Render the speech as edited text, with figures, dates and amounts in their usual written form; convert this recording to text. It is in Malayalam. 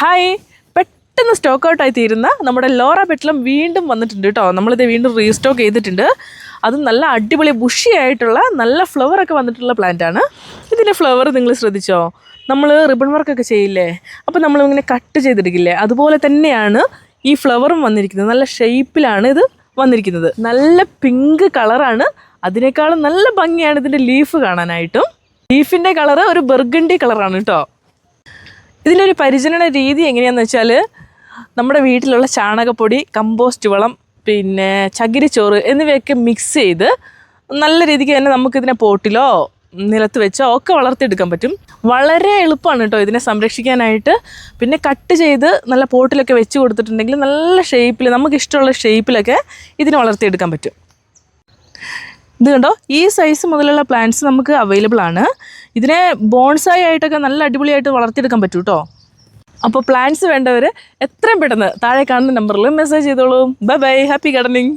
ഹായ്, പെട്ടെന്ന് സ്റ്റോക്ക് ഔട്ടായി തീരുന്ന നമ്മുടെ ലോറ പെറ്റലം വീണ്ടും വന്നിട്ടുണ്ട് കേട്ടോ. നമ്മളിത് വീണ്ടും റീസ്റ്റോക്ക് ചെയ്തിട്ടുണ്ട്. അത് നല്ല അടിപൊളി ബുഷിയായിട്ടുള്ള നല്ല ഫ്ലവറൊക്കെ വന്നിട്ടുള്ള പ്ലാന്റാണ്. ഇതിൻ്റെ ഫ്ലവർ നിങ്ങൾ ശ്രദ്ധിച്ചോ? നമ്മൾ റിബൺ വർക്കൊക്കെ ചെയ്യില്ലേ, അപ്പോൾ നമ്മളിങ്ങനെ കട്ട് ചെയ്തെടുക്കില്ലേ, അതുപോലെ തന്നെയാണ് ഈ ഫ്ലവറും വന്നിരിക്കുന്നത്. നല്ല ഷേപ്പിലാണ് ഇത് വന്നിരിക്കുന്നത്. നല്ല പിങ്ക് കളറാണ്. അതിനേക്കാളും നല്ല ഭംഗിയാണ് ഇതിൻ്റെ ലീഫ് കാണാനായിട്ടും. ലീഫിൻ്റെ കളറ് ഒരു ബർഗണ്ടി കളറാണ് കേട്ടോ. ഇതിൻ്റെ ഒരു പരിചരണ രീതി എങ്ങനെയാണെന്ന് വെച്ചാൽ, നമ്മുടെ വീട്ടിലുള്ള ചാണകപ്പൊടി, കമ്പോസ്റ്റ് വളം, പിന്നെ ചകിരിച്ചോറ് എന്നിവയൊക്കെ മിക്സ് ചെയ്ത് നല്ല രീതിക്ക് തന്നെ നമുക്കിതിനെ പോട്ടിലോ നിലത്ത് വെച്ചോ ഒക്കെ വളർത്തിയെടുക്കാൻ പറ്റും. വളരെ എളുപ്പമാണ് കേട്ടോ ഇതിനെ സംരക്ഷിക്കാനായിട്ട്. പിന്നെ കട്ട് ചെയ്ത് നല്ല പോട്ടിലൊക്കെ വെച്ച് കൊടുത്തിട്ടുണ്ടെങ്കിൽ നല്ല ഷേപ്പിൽ, നമുക്കിഷ്ടമുള്ള ഷേപ്പിലൊക്കെ ഇതിനെ വളർത്തിയെടുക്കാൻ പറ്റും. ഇത് കണ്ടോ, ഈ സൈസ് മുതലുള്ള പ്ലാന്റ്സ് നമുക്ക് അവൈലബിൾ ആണ്. ഇതിനെ ബോൺസായി ആയിട്ടൊക്കെ നല്ല അടിപൊളിയായിട്ട് വളർത്തിയെടുക്കാൻ പറ്റും കേട്ടോ. അപ്പോൾ പ്ലാന്റ്സ് വേണ്ടവർ എത്രയും പെട്ടെന്ന് താഴെ കാണുന്ന നമ്പറിൽ മെസ്സേജ് ചെയ്തോളൂ. Bye bye, happy gardening.